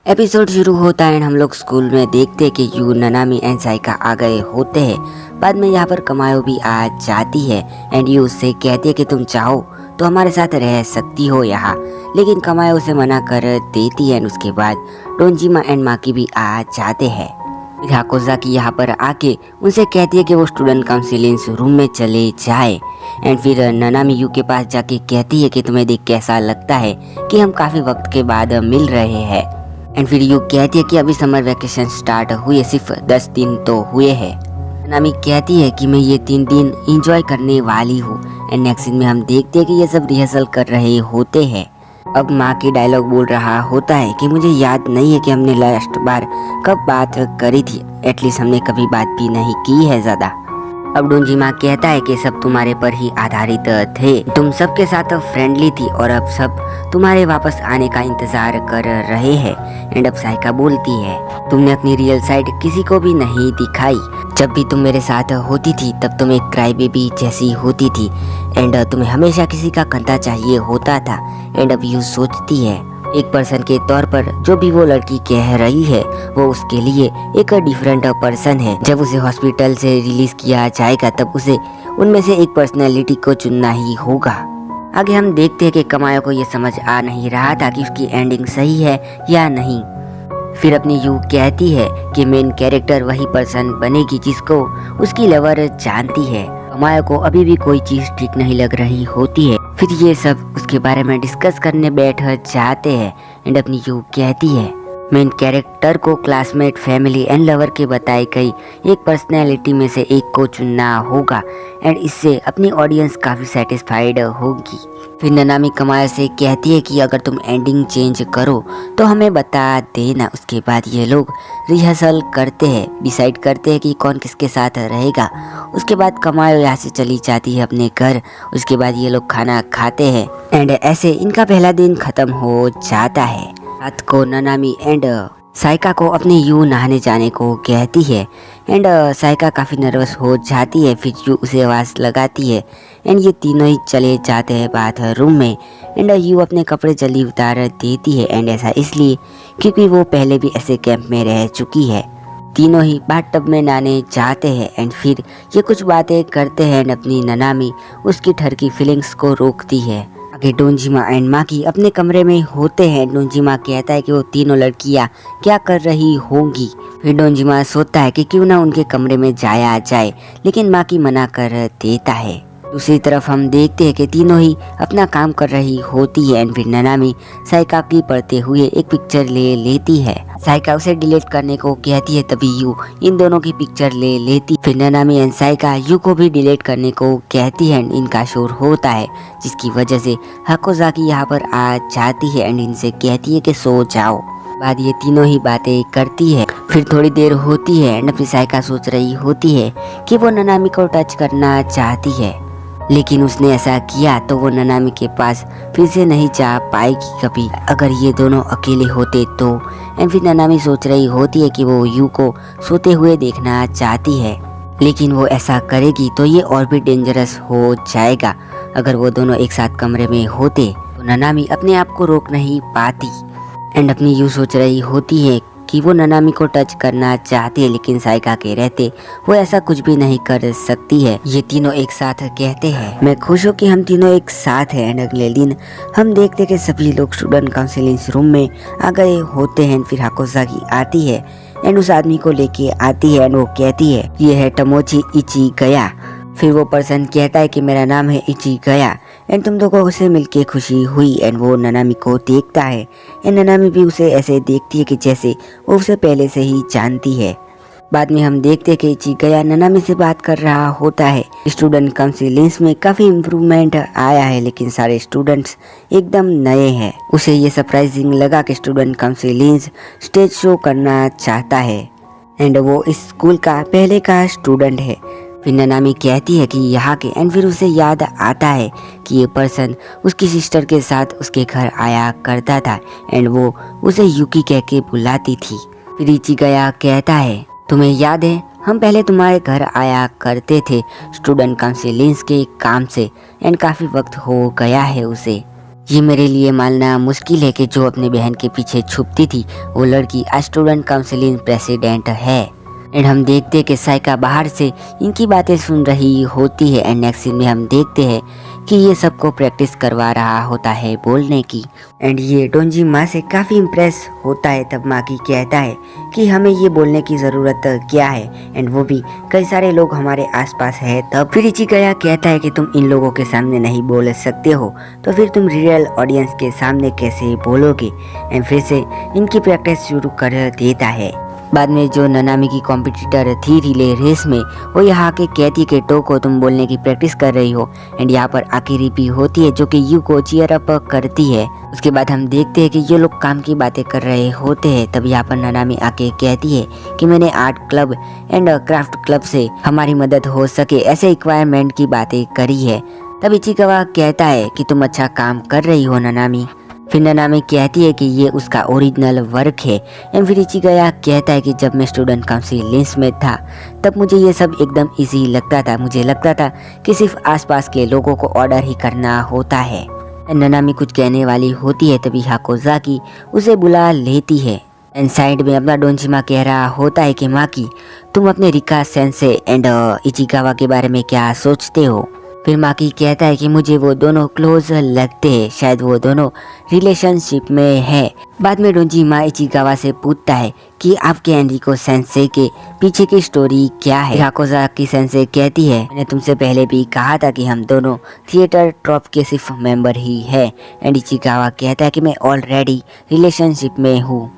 Episode शुरू होता है एंड हम लोग स्कूल में देखते हैं कि यू, ननामी एंड साइका आ गए होते हैं। बाद में यहाँ पर कमायो भी आ जाती है एंड यू उससे कहती है कि तुम चाहो तो हमारे साथ रह सकती हो यहाँ, लेकिन कमायो उसे मना कर देती है। एंड उसके बाद डोंजिमा एंड माकी भी आ जाते हैं। फिर हाकोजाकी यहाँ पर आके उनसे कहती है कि वो स्टूडेंट काउंसिलिंग रूम में चले जाए। एंड फिर ननामी यू के पास जाके कहती है कि तुम्हें देख कैसा लगता है कि हम काफ़ी वक्त के बाद मिल रहे हैं। एंड फिर यू कहती है कि अभी समर वैकेशन स्टार्ट हुए सिर्फ 10 दिन तो हुए हैं। ननामी कहती है कि मैं ये 3 दिन इंजॉय करने वाली हूँ। एंड नेक्स्ट सीन में हम देखते हैं कि ये सब रिहर्सल कर रहे होते हैं। अब माँ की डायलॉग बोल रहा होता है कि मुझे याद नहीं है कि हमने लास्ट बार कब बात करी थी, एटलीस्ट हमने कभी बात भी नहीं की है ज़्यादा। अब डोंजिमा कहता है कि सब तुम्हारे पर ही आधारित थे, तुम सबके साथ फ्रेंडली थी और अब सब तुम्हारे वापस आने का इंतजार कर रहे हैं। एंड अब साइका बोलती है तुमने अपनी रियल साइड किसी को भी नहीं दिखाई। जब भी तुम मेरे साथ होती थी तब तुम एक क्राई बेबी जैसी होती थी एंड तुम्हें हमेशा किसी का कंधा चाहिए होता था। एंड अब यू सोचती है एक पर्सन के तौर पर जो भी वो लड़की कह रही है वो उसके लिए एक डिफरेंट पर्सन है। जब उसे हॉस्पिटल से रिलीज किया जाएगा तब उसे उनमें से एक पर्सनैलिटी को चुनना ही होगा। आगे हम देखते हैं कि कमायो को ये समझ आ नहीं रहा था कि उसकी एंडिंग सही है या नहीं। फिर अपनी यू कहती है कि मेन कैरेक्टर वही पर्सन बनेगी जिसको उसकी लवर जानती है। कमायो को अभी भी कोई चीज ठीक नहीं लग रही होती है। फिर ये सब उसके बारे में डिस्कस करने बैठ जाते हैं। एंड अपनी यू कहती है मेन कैरेक्टर को क्लासमेट, फैमिली एंड लवर के बताई गई एक पर्सनैलिटी में से एक को चुनना होगा एंड इससे अपनी ऑडियंस काफ़ी सेटिस्फाइड होगी। फिर ननामी कमायो से कहती है कि अगर तुम एंडिंग चेंज करो तो हमें बता देना। उसके बाद ये लोग रिहर्सल करते हैं, डिसाइड करते हैं कि कौन किसके साथ रहेगा। उसके बाद कमायो यहाँ से चली जाती है अपने घर। उसके बाद ये लोग खाना खाते हैं एंड ऐसे इनका पहला दिन खत्म हो जाता है। रात को ननामी एंड साइका को अपनी यू नहाने जाने को कहती है एंड साइका काफ़ी नर्वस हो जाती है। फिर यू उसे आवाज़ लगाती है एंड ये तीनों ही चले जाते हैं बाथरूम में। एंड यू अपने कपड़े जल्दी उतार देती है एंड ऐसा इसलिए क्योंकि वो पहले भी ऐसे कैंप में रह चुकी है। तीनों ही बाथटब में नहाने जाते हैं एंड फिर ये कुछ बातें करते हैं एंड अपनी ननामी उसकी ठर की फीलिंग्स को रोकती है। आगे डोंजिमा एंड माकी अपने कमरे में होते हैं। डोंजिमा कहता है कि वो तीनों लड़कियां क्या कर रही होंगी। फिर डोंजिमा सोचता है कि क्यों ना उनके कमरे में जाया जाए, लेकिन माकी मना कर देता है। दूसरी तरफ हम देखते हैं कि तीनों ही अपना काम कर रही होती है एंड फिर ननामी साइका की पढ़ते हुए एक पिक्चर ले लेती है। साइका उसे डिलीट करने को कहती है, तभी यू इन दोनों की पिक्चर ले लेती। फिर ननामी एंड साइका यू को भी डिलीट करने को कहती है एंड इनका शोर होता है जिसकी वजह से हाकोजाकी यहाँ पर आ जाती है एंड इनसे कहती है कि सो जाओ। बाद ये तीनों ही बातें करती है। फिर थोड़ी देर होती है एंड फिर साइका सोच रही होती है कि वो ननामी को टच करना चाहती है, लेकिन उसने ऐसा किया तो वो ननामी के पास फिर से नहीं जा पाएगी कभी अगर ये दोनों अकेले होते तो। एंड फिर ननामी सोच रही होती है कि वो यू को सोते हुए देखना चाहती है, लेकिन वो ऐसा करेगी तो ये और भी डेंजरस हो जाएगा। अगर वो दोनों एक साथ कमरे में होते तो ननामी अपने आप को रोक नहीं पाती। एंड अपनी यू सोच रही होती है कि वो ननामी को टच करना चाहती है, लेकिन साइका के रहते वो ऐसा कुछ भी नहीं कर सकती है। ये तीनों एक साथ कहते हैं मैं खुश हूँ कि हम तीनों एक साथ हैं। एंड अगले दिन हम देखते हैं कि सभी लोग स्टूडेंट काउंसिलिंग रूम में आ गए होते हैं। फिर हाकोजाकी आती है एंड उस आदमी को लेके आती है एंड वो कहती है ये है टमोची इची गया। फिर वो पर्सन कहता है कि मेरा नाम है इची गया एंड तुम लोगों से मिलके खुशी हुई। एंड वो ननामी को देखता है एंड ननामी भी उसे ऐसे देखती है कि जैसे वो उसे पहले से ही जानती है। बाद में हम देखते हैं कि इची गया ननामी से बात कर रहा होता है। स्टूडेंट काउंसिलिंग में काफ़ी इम्प्रूवमेंट आया है, लेकिन सारे स्टूडेंट्स एकदम नए हैं। उसे ये सरप्राइजिंग लगा कि स्टूडेंट काउंसिलिंग स्टेज शो करना चाहता है एंड वो इस स्कूल का पहले का स्टूडेंट है। फिर ननामी कहती है कि यहाँ के, एंड फिर उसे याद आता है कि ये पर्सन उसकी सिस्टर के साथ उसके घर आया करता था एंड वो उसे यूकी कह के बुलाती थी। फिर इचिकाया कहता है तुम्हें याद है हम पहले तुम्हारे घर आया करते थे स्टूडेंट काउंसिलिंग के काम से, एंड काफ़ी वक्त हो गया है उसे। ये मेरे लिए मानना मुश्किल है कि जो अपने बहन के पीछे छुपती थी वो लड़की आज स्टूडेंट काउंसिलिंग प्रेसिडेंट है। एंड हम देखते हैं कि साइका बाहर से इनकी बातें सुन रही होती है एंड नेक्स्ट सीन में हम देखते हैं कि ये सबको प्रैक्टिस करवा रहा होता है बोलने की। एंड ये डोंजी माँ से काफ़ी इम्प्रेस होता है। तब माकी कहता है कि हमें ये बोलने की ज़रूरत क्या है, एंड वो भी कई सारे लोग हमारे आसपास है। तब फिर इचिकाया कहता है कि तुम इन लोगों के सामने नहीं बोल सकते हो तो फिर तुम रियल ऑडियंस के सामने कैसे बोलोगे। एंड फिर से इनकी प्रैक्टिस शुरू कर देता है। बाद में जो ननामी की कॉम्पिटिटर थी रिले रेस में, वो यहाँ के कहती है कि टोको तुम बोलने की प्रैक्टिस कर रही हो, एंड यहाँ पर आकी रिपी होती है जो कि यू को चीयर अप करती है। उसके बाद हम देखते हैं कि ये लोग काम की बातें कर रहे होते हैं। तब यहाँ पर ननामी आके कहती है कि मैंने art club and craft club से हमारी मदद हो सके ऐसे रिक्वायरमेंट की बातें करी है। तब इचिकावा कहता है कि तुम अच्छा काम कर रही हो ननामी। फिर ननामी कहती है कि ये उसका ओरिजिनल वर्क है। एंड फिर इचिकाया कहता है कि जब मैं स्टूडेंट काउंसिल में था तब मुझे ये सब एकदम इजी लगता था। मुझे लगता था कि सिर्फ आसपास के लोगों को ऑर्डर ही करना होता है। ननामी कुछ कहने वाली होती है तभी हाकोजाकी उसे बुला लेती है। एंड साइड में अपना डोंजिमा कह रहा होता है कि माकी तुम अपने रिका सेंसे एंड इचिकावा के बारे में क्या सोचते हो। फिर माकी कहता है कि मुझे वो दोनों क्लोज लगते हैं, शायद वो दोनों रिलेशनशिप में है। बाद में डोंजिमा इचिकावा से पूछता है कि आपके एनरिको सेंसे के पीछे की स्टोरी क्या है। हाकोजाकी सेंसे कहती है मैंने तुमसे पहले भी कहा था कि हम दोनों थिएटर ट्रॉप के सिर्फ मेंबर ही है। एंड इचिकावा कहता है कि मैं ऑलरेडी रिलेशनशिप में हूँ।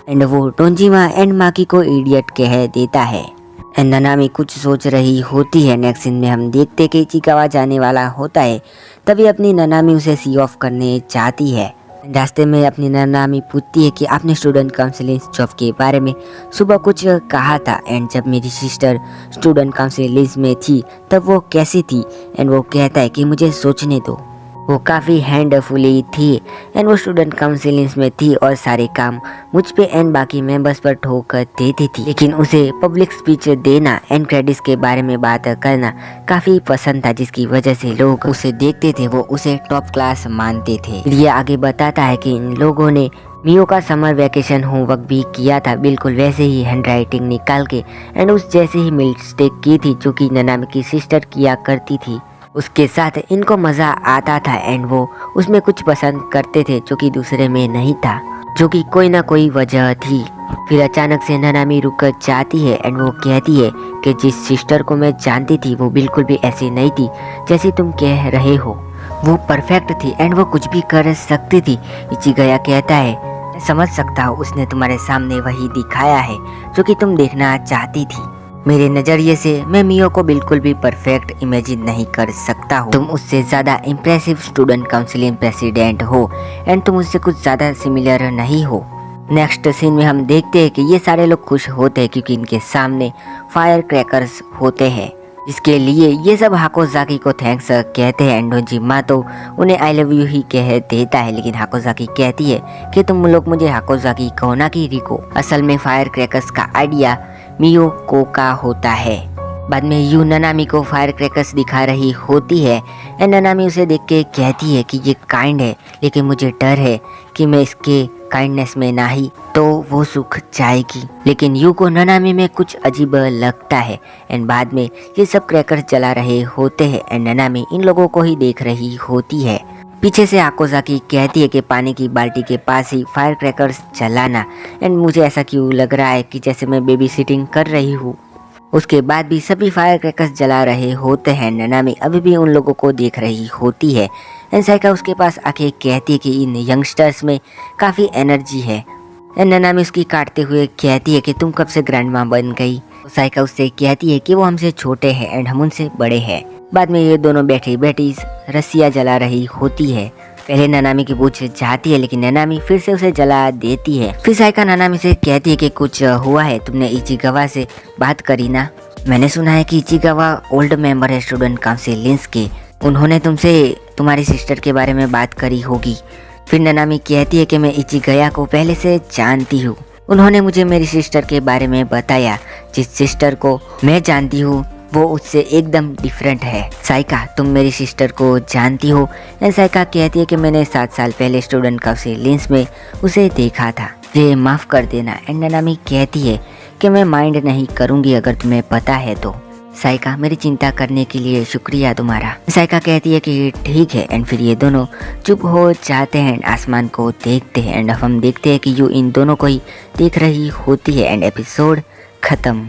एंड वो डोंजिमा एंड माकी को इडियट कह देता है। एंड ननामी कुछ सोच रही होती है। नेक्स्ट सीन में हम देखते कि इचिकावा जाने वाला होता है। तभी अपनी ननामी उसे सी ऑफ करने चाहती है। रास्ते में अपनी ननामी पूछती है कि आपने स्टूडेंट काउंसिलिंग जॉब के बारे में सुबह कुछ कहा था, एंड जब मेरी सिस्टर स्टूडेंट काउंसिलिंग में थी तब वो कैसी थी। एंड वो कहता है कि मुझे सोचने दो, वो काफ़ी हैंडफुली थी एंड वो स्टूडेंट काउंसिलिंग में थी और सारे काम मुझ पे एंड बाकी मेंबर्स पर ठोक देती थी। लेकिन उसे पब्लिक स्पीच देना एंड क्रेडिट्स के बारे में बात करना काफ़ी पसंद था, जिसकी वजह से लोग उसे देखते थे, वो उसे टॉप क्लास मानते थे। ये आगे बताता है कि इन लोगों ने मियो का समर वैकेशन होमवर्क भी किया था, बिल्कुल वैसे ही हैंडराइटिंग निकाल के, एंड उस जैसे ही मिस्टेक की थी जो कि ननामी की सिस्टर किया करती थी। उसके साथ इनको मज़ा आता था एंड वो उसमें कुछ पसंद करते थे जो कि दूसरे में नहीं था, जो कि कोई ना कोई वजह थी। फिर अचानक से ननामी रुक जाती है एंड वो कहती है कि जिस सिस्टर को मैं जानती थी वो बिल्कुल भी ऐसी नहीं थी जैसी तुम कह रहे हो। वो परफेक्ट थी एंड वो कुछ भी कर सकती थी। इचिकाया कहता है मैं समझ सकता हूँ, उसने तुम्हारे सामने वही दिखाया है जो कि तुम देखना चाहती थी। मेरे नज़रिए से मैं मियो को बिल्कुल भी परफेक्ट इमेजिन नहीं कर सकता हूँ। तुम उससे ज़्यादा इम्प्रेसिव स्टूडेंट काउंसिलिंग प्रेसिडेंट हो एंड तुम उससे कुछ ज़्यादा सिमिलर नहीं हो। नेक्स्ट सीन में हम देखते हैं कि ये सारे लोग खुश होते हैं क्योंकि इनके सामने फायर क्रैकर्स होते हैं, जिसके लिए ये सब हाकोजाकी को थैंक्स कहते हैं। एंड डोंजिमा तो उन्हें आई लव यू ही कह देता है, लेकिन हाकोजाकी कहती है कि तुम लोग मुझे हाकोजाकी कहो ना कि रिको। असल में फायर क्रैकर्स का आइडिया मियो को का होता है। बाद में यू ननामी को फायर क्रैकर्स दिखा रही होती है एंड ननामी उसे देख के कहती है कि ये काइंड है, लेकिन मुझे डर है कि मैं इसके काइंडनेस में ना ही तो वो सूख जाएगी। लेकिन यू को ननामी में कुछ अजीब लगता है एंड बाद में ये सब क्रैकर्स जला रहे होते हैं एंड ननामी इन लोगों को ही देख रही होती है। पीछे से हाकोजाकी कहती है कि पानी की बाल्टी के पास ही फायर क्रैकर्स जलाना, एंड मुझे ऐसा क्यों लग रहा है कि जैसे मैं बेबी सिटिंग कर रही हूँ। उसके बाद भी सभी फायर क्रैकर्स जला रहे होते हैं। ननामी अभी भी उन लोगों को देख रही होती है एंड साइका उसके पास आके कहती है कि इन यंगस्टर्स में काफ़ी एनर्जी है। एंड ननामी उसकी काटते हुए कहती है कि तुम कब से ग्रैंड माँ बन गई। साइका उससे कहती है कि वो हमसे छोटे हैं एंड हम उनसे बड़े हैं। बाद में ये दोनों बैठी बैठी रस्सियाँ जला रही होती है। पहले ननामी की पूछ जाती है लेकिन ननामी फिर से उसे जला देती है। फिर साइका ननामी से कहती है कि कुछ हुआ है, तुमने इचिकावा से बात करी ना। मैंने सुना है कि इचिगावा ओल्ड मेंबर है स्टूडेंट काउंसिल लिंस के, उन्होंने तुमसे तुम्हारी सिस्टर के बारे में बात करी होगी। फिर ननामी कहती है कि मैं इचिगया को पहले से जानती हूँ, उन्होंने मुझे मेरी सिस्टर के बारे में बताया। जिस सिस्टर को मैं जानती हूँ वो उससे एकदम डिफरेंट है। साइका, तुम मेरी सिस्टर को जानती हो? एंड साइका कहती है कि मैंने 7 साल पहले स्टूडेंट काउंसिल लिंस में उसे देखा था, ये माफ़ कर देना। एंड ननामी कहती है कि मैं माइंड नहीं करूँगी अगर तुम्हें पता है तो। साइका, मेरी चिंता करने के लिए शुक्रिया तुम्हारा। साइका कहती है कि ठीक है। एंड फिर ये दोनों चुप हो जाते हैं एंड आसमान को देखते हैं। एंड अब हम देखते हैं कि यू इन दोनों को ही देख रही होती है एंड एपिसोड खत्म।